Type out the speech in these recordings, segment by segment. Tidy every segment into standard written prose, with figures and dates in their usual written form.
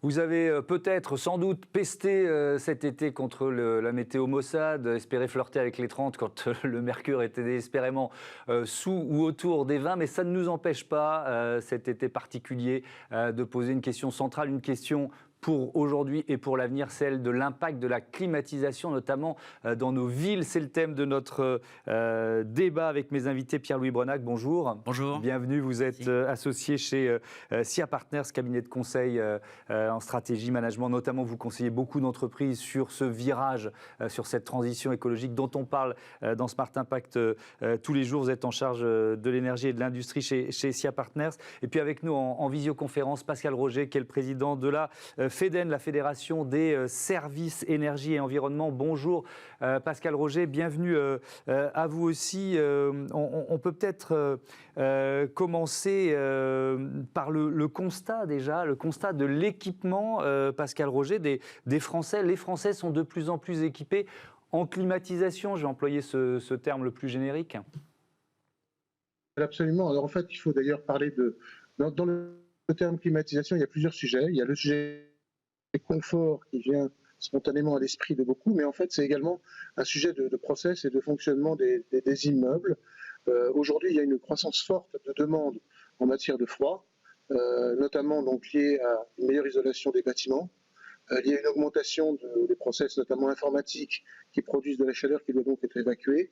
Vous avez peut-être, sans doute, pesté cet été contre la météo maussade, espéré flirter avec les 30 quand le mercure était désespérément sous ou autour des 20, mais ça ne nous empêche pas, cet été particulier, de poser une question centrale, une question pour aujourd'hui et pour l'avenir, celle de l'impact de la climatisation, notamment dans nos villes. C'est le thème de notre débat avec mes invités. Pierre-Louis Brenac, bonjour. Bonjour. Bienvenue, vous êtes Merci. associé chez SIA Partners, cabinet de conseil en stratégie, management. Notamment, vous conseillez beaucoup d'entreprises sur ce virage, sur cette transition écologique dont on parle dans Smart Impact tous les jours. Vous êtes en charge de l'énergie et de l'industrie chez SIA Partners. Et puis avec nous en visioconférence, Pascal Roger, qui est le président de la FEDEN, la Fédération des services énergie et environnement. Bonjour Pascal Roger, bienvenue à vous aussi. On peut peut-être commencer par le constat déjà, le constat de l'équipement, Pascal Roger, des Français. Les Français sont de plus en plus équipés en climatisation, je vais employer ce terme le plus générique. Absolument. Alors en fait, il faut d'ailleurs parler de... Dans le terme climatisation, il y a plusieurs sujets. Il y a le sujet confort qui vient spontanément à l'esprit de beaucoup, mais en fait, c'est également un sujet de process et de fonctionnement des immeubles. Aujourd'hui, il y a une croissance forte de demande en matière de froid, notamment donc liée à une meilleure isolation des bâtiments, liée à une augmentation des process, notamment informatiques, qui produisent de la chaleur qui doit donc être évacuée,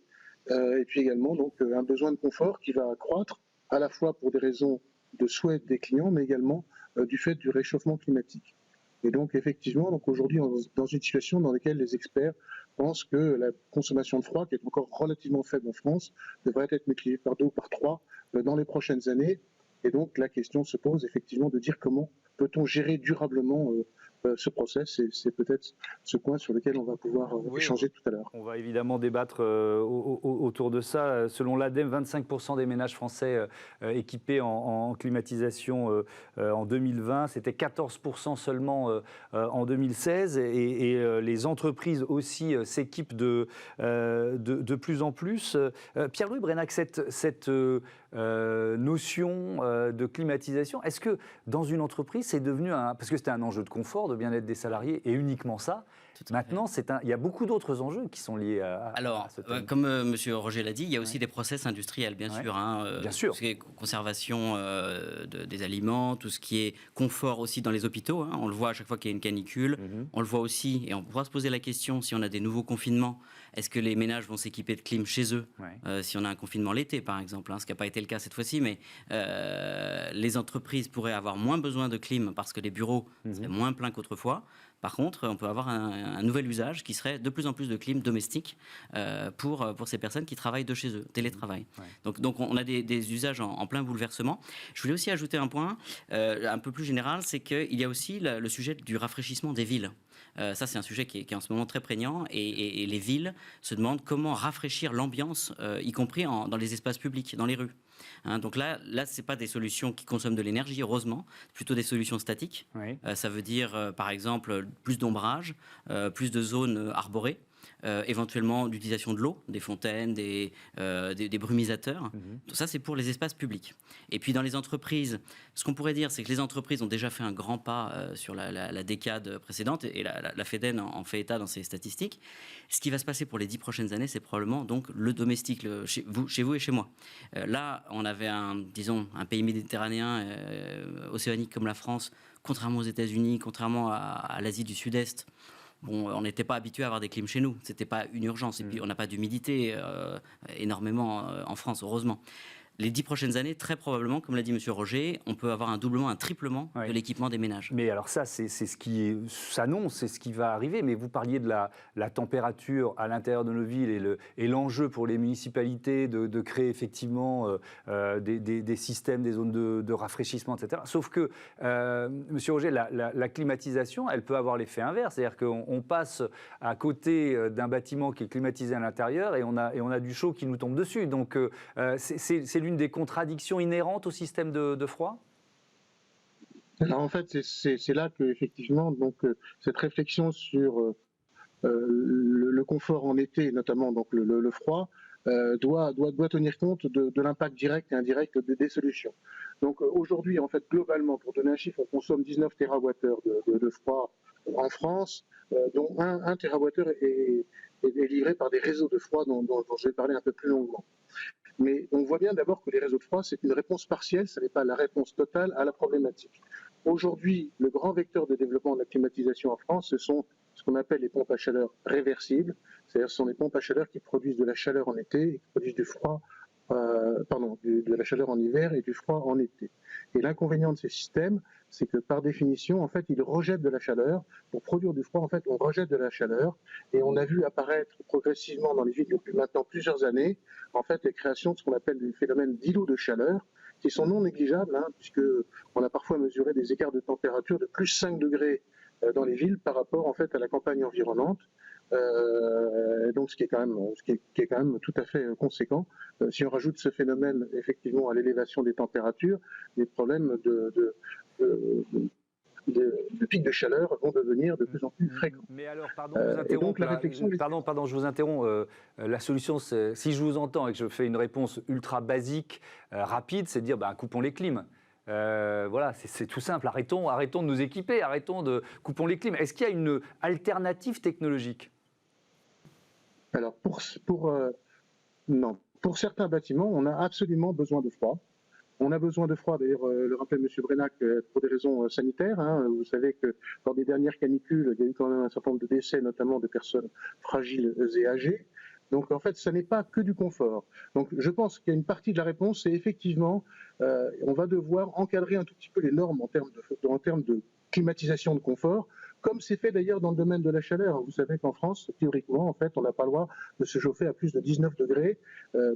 et puis également donc un besoin de confort qui va accroître à la fois pour des raisons de souhait des clients, mais également du fait du réchauffement climatique. Et donc effectivement, donc aujourd'hui, on est dans une situation dans laquelle les experts pensent que la consommation de froid, qui est encore relativement faible en France, devrait être multipliée par 2 ou par 3 dans les prochaines années. Et donc la question se pose effectivement de dire comment peut-on gérer durablement ce process, et c'est peut-être ce point sur lequel on va pouvoir échanger tout à l'heure. On va évidemment débattre autour de ça. Selon l'ADEME, 25% des ménages français équipés en climatisation en 2020, c'était 14% seulement en 2016, et les entreprises aussi s'équipent de plus en plus. Pierre-Louis Brenac, cette notion de climatisation, est-ce que dans une entreprise, c'est devenu parce que c'était un enjeu de confort, de bien-être des salariés, et uniquement ça. Maintenant, il y a beaucoup d'autres enjeux qui sont liés à ce thème. Comme M. Roger l'a dit, il y a aussi des process industriels, bien sûr. Bien sûr. Tout ce qui est conservation des aliments, tout ce qui est confort aussi dans les hôpitaux. On le voit à chaque fois qu'il y a une canicule. On le voit aussi, et on pourra se poser la question, si on a des nouveaux confinements, est-ce que les ménages vont s'équiper de clim chez eux, si on a un confinement l'été, par exemple, ce qui n'a pas été le cas cette fois-ci, mais les entreprises pourraient avoir moins besoin de clim parce que les bureaux seraient moins pleins qu'autrefois. Par contre, on peut avoir un nouvel usage qui serait de plus en plus de clim domestique pour ces personnes qui travaillent de chez eux, télétravail. Donc on a des usages en plein bouleversement. Je voulais aussi ajouter un point un peu plus général, c'est qu'il y a aussi le sujet du rafraîchissement des villes. Ça, c'est un sujet qui est en ce moment très prégnant, et les villes se demandent comment rafraîchir l'ambiance, y compris dans les espaces publics, dans les rues. Donc là, ce n'est pas des solutions qui consomment de l'énergie, heureusement, plutôt des solutions statiques. Ça veut dire, par exemple, plus d'ombrage, plus de zones arborées, éventuellement l'utilisation de l'eau, des fontaines, des brumisateurs. Tout ça, c'est pour les espaces publics. Et puis dans les entreprises, ce qu'on pourrait dire, c'est que les entreprises ont déjà fait un grand pas sur la décade précédente, et la FEDEN en fait état dans ses statistiques. Ce qui va se passer pour les 10 prochaines années, c'est probablement donc le domestique, chez vous et chez moi. Là, on avait un pays méditerranéen, océanique comme la France, contrairement aux États-Unis, contrairement à l'Asie du Sud-Est. Bon, on n'était pas habitué à avoir des clims chez nous. C'était pas une urgence. Et puis, on n'a pas d'humidité énormément en France, heureusement. Les 10 prochaines années, très probablement, comme l'a dit M. Roger, on peut avoir un doublement, un triplement de l'équipement des ménages. Mais alors ça, c'est ce qui s'annonce, c'est ce qui va arriver. Mais vous parliez de la température à l'intérieur de nos villes et l'enjeu pour les municipalités de créer effectivement des systèmes, des zones de rafraîchissement, etc. Sauf que, M. Roger, la climatisation, elle peut avoir l'effet inverse. C'est-à-dire qu'on passe à côté d'un bâtiment qui est climatisé à l'intérieur, et on a du chaud qui nous tombe dessus. Donc c'est l'une des contradictions inhérentes au système de froid ? Alors en fait, c'est là que effectivement, donc cette réflexion sur le confort en été, notamment donc le froid, doit tenir compte de l'impact direct et indirect des solutions. Donc aujourd'hui, en fait, globalement, pour donner un chiffre, on consomme 19 TWh de froid en France, dont 1 TWh est livré par des réseaux de froid dont je vais parler un peu plus longuement. Mais on voit bien d'abord que les réseaux de froid, c'est une réponse partielle, ce n'est pas la réponse totale à la problématique. Aujourd'hui, le grand vecteur de développement de la climatisation en France, ce sont ce qu'on appelle les pompes à chaleur réversibles, c'est-à-dire ce sont des pompes à chaleur qui produisent de la chaleur en été et qui produisent du froid, de la chaleur en hiver et du froid en été. Et l'inconvénient de ces systèmes, c'est que par définition, en fait, ils rejettent de la chaleur. Pour produire du froid, en fait, on rejette de la chaleur. Et on a vu apparaître progressivement dans les villes depuis maintenant plusieurs années, en fait, les créations de ce qu'on appelle des phénomènes d'îlots de chaleur, qui sont non négligeables, puisqu'on a parfois mesuré des écarts de température de plus 5 degrés dans les villes par rapport, en fait, à la campagne environnante. Donc, ce qui est quand même tout à fait conséquent. Si on rajoute ce phénomène effectivement à l'élévation des températures, les problèmes de pics de chaleur vont devenir de plus en plus fréquents. Mais alors, pardon, je vous interromps. La solution, si je vous entends et que je fais une réponse ultra basique, rapide, c'est de dire coupons les clims. Voilà, c'est tout simple. Arrêtons de nous équiper, coupons les clims. Est-ce qu'il y a une alternative technologique ? Alors, non. Pour certains bâtiments, on a absolument besoin de froid. On a besoin de froid, d'ailleurs, le rappelait M. Brenac, pour des raisons sanitaires. Vous savez que lors des dernières canicules, il y a eu quand même un certain nombre de décès, notamment de personnes fragiles et âgées. Donc, en fait, ça n'est pas que du confort. Donc, je pense qu'il y a une partie de la réponse, c'est effectivement, on va devoir encadrer un tout petit peu les normes en termes de climatisation de confort, comme c'est fait d'ailleurs dans le domaine de la chaleur. Vous savez qu'en France, théoriquement, en fait, on n'a pas le droit de se chauffer à plus de 19 degrés.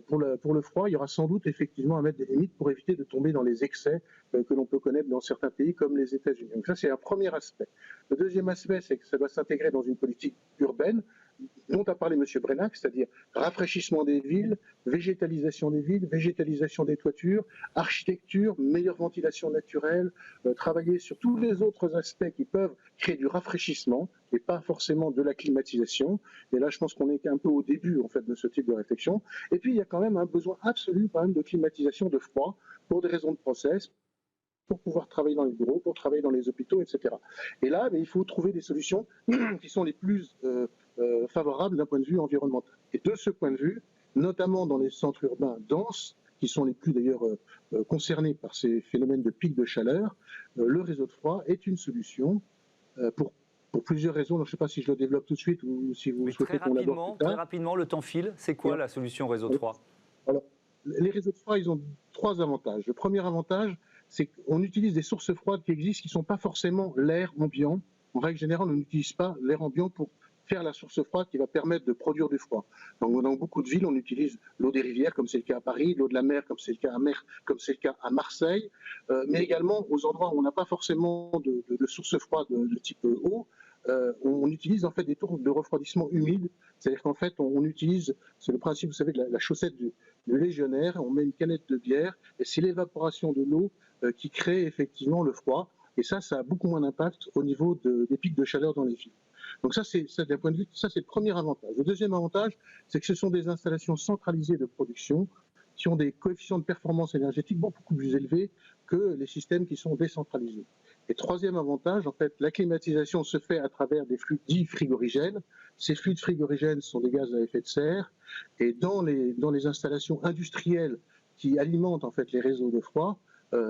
Pour le froid, il y aura sans doute effectivement à mettre des limites pour éviter de tomber dans les excès que l'on peut connaître dans certains pays comme les États-Unis. Donc ça, c'est un premier aspect. Le deuxième aspect, c'est que ça doit s'intégrer dans une politique urbaine dont a parlé M. Brenac, c'est-à-dire rafraîchissement des villes, végétalisation des toitures, architecture, meilleure ventilation naturelle, travailler sur tous les autres aspects qui peuvent créer du rafraîchissement et pas forcément de la climatisation. Et là, je pense qu'on est un peu au début en fait de ce type de réflexion. Et puis, il y a quand même un besoin absolu quand même de climatisation de froid pour des raisons de process, pour pouvoir travailler dans les bureaux, pour travailler dans les hôpitaux, etc. Et là, il faut trouver des solutions qui sont les plus favorables d'un point de vue environnemental. Et de ce point de vue, notamment dans les centres urbains denses, qui sont les plus d'ailleurs concernés par ces phénomènes de pics de chaleur, le réseau de froid est une solution pour plusieurs raisons. Donc, je ne sais pas si je le développe tout de suite ou si vous souhaitez qu'on l'aborde plus tard. Très rapidement, le temps file. C'est quoi la solution réseau de froid ? Alors, les réseaux de froid, ils ont 3 avantages. Le premier avantage, c'est qu'on utilise des sources froides qui existent, qui ne sont pas forcément l'air ambiant. En règle générale, on n'utilise pas l'air ambiant pour faire la source froide qui va permettre de produire du froid. Donc, dans beaucoup de villes, on utilise l'eau des rivières, comme c'est le cas à Paris, l'eau de la mer, comme c'est le cas à Marseille, mais également aux endroits où on n'a pas forcément de source froide de type eau, on utilise en fait des tours de refroidissement humides. C'est-à-dire qu'en fait, on utilise, c'est le principe, vous savez, de la chaussette du légionnaire, on met une canette de bière, et c'est l'évaporation de l'eau qui crée effectivement le froid. Et ça a beaucoup moins d'impact au niveau des pics de chaleur dans les villes. Donc ça, d'un point de vue, ça c'est le premier avantage. Le deuxième avantage, c'est que ce sont des installations centralisées de production qui ont des coefficients de performance énergétique beaucoup plus élevés que les systèmes qui sont décentralisés. Et troisième avantage, en fait, la climatisation se fait à travers des flux dits frigorigènes. Ces flux de frigorigènes sont des gaz à effet de serre. Et dans les installations industrielles qui alimentent en fait les réseaux de froid,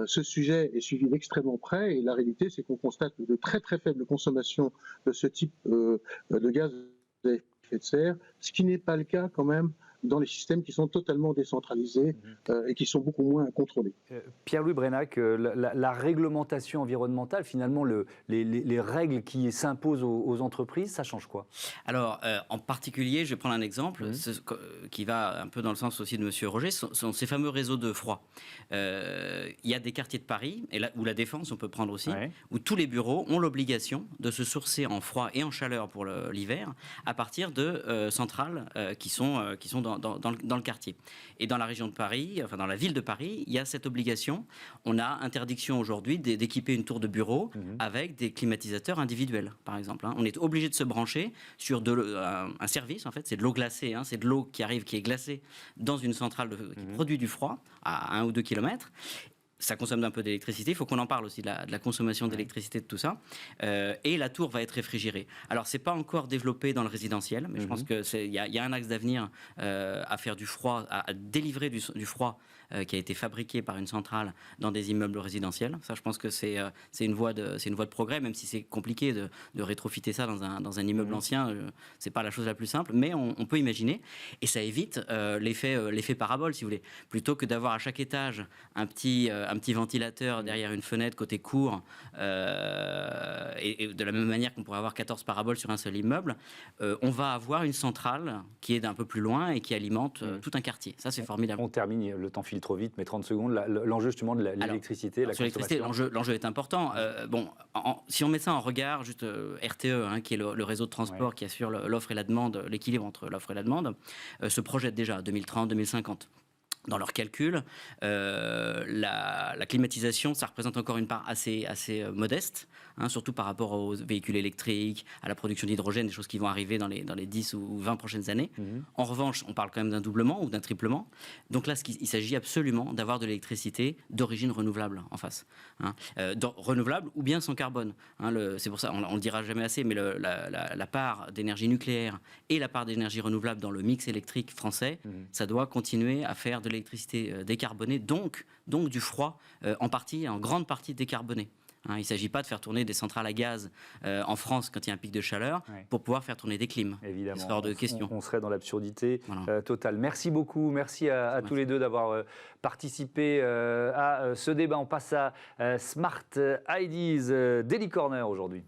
ce sujet est suivi d'extrêmement près et la réalité, c'est qu'on constate de très très faibles consommations de ce type de gaz à effet de serre, ce qui n'est pas le cas quand même dans les systèmes qui sont totalement décentralisés et qui sont beaucoup moins contrôlés. Pierre-Louis Brenac, la réglementation environnementale, finalement, les règles qui s'imposent aux entreprises, ça change quoi ? Alors, en particulier, je vais prendre un exemple qui va un peu dans le sens aussi de M. Roger, sont ces fameux réseaux de froid. Il y a des quartiers de Paris, ou la Défense, on peut prendre aussi, où tous les bureaux ont l'obligation de se sourcer en froid et en chaleur pour l'hiver à partir de centrales qui sont dans dans le quartier. Et dans la région de Paris, enfin dans la ville de Paris, il y a cette obligation. On a interdiction aujourd'hui d'équiper une tour de bureau avec des climatisateurs individuels, par exemple. On est obligé de se brancher sur un service, en fait, c'est de l'eau glacée, c'est de l'eau qui arrive, qui est glacée dans une centrale qui produit du froid à 1 ou 2 kilomètres. Ça consomme un peu d'électricité. Il faut qu'on en parle aussi de la consommation d'électricité, de tout ça. Et la tour va être réfrigérée. Alors, c'est pas encore développé dans le résidentiel, mais je pense qu'il y a un axe d'avenir à faire du froid, à délivrer du froid qui a été fabriqué par une centrale dans des immeubles résidentiels. Ça, je pense que c'est une voie de progrès, même si c'est compliqué de rétrofiter ça dans un immeuble ancien. C'est pas la chose la plus simple, mais on peut imaginer. Et ça évite l'effet parabole, si vous voulez. Plutôt que d'avoir à chaque étage un petit ventilateur derrière une fenêtre côté cour, et de la même manière qu'on pourrait avoir 14 paraboles sur un seul immeuble, on va avoir une centrale qui est d'un peu plus loin et qui alimente tout un quartier. Ça, c'est formidable. On termine, le temps file trop vite, mais 30 secondes. L'enjeu justement de l'électricité, la consommation. L'enjeu est important. Si on met ça en regard, juste RTE, qui est le réseau de transport qui assure l'offre et la demande, l'équilibre entre l'offre et la demande, se projette déjà à 2030-2050. Dans leurs calculs, la climatisation, ça représente encore une part assez modeste, surtout par rapport aux véhicules électriques, à la production d'hydrogène, des choses qui vont arriver dans les 10 ou 20 prochaines années. En revanche, on parle quand même d'un doublement ou d'un triplement. Donc là, il s'agit absolument d'avoir de l'électricité d'origine renouvelable en face. Renouvelable ou bien sans carbone. C'est pour ça, on ne le dira jamais assez, mais la part d'énergie nucléaire et la part d'énergie renouvelable dans le mix électrique français, ça doit continuer à faire de l'électricité décarbonée, donc du froid en grande partie décarboné. Il ne s'agit pas de faire tourner des centrales à gaz en France quand il y a un pic de chaleur pour pouvoir faire tourner des clims. Évidemment, hors de question. On serait dans l'absurdité totale. Merci beaucoup, merci à tous les deux d'avoir participé à ce débat. On passe à Smart Ideas Daily Corner aujourd'hui.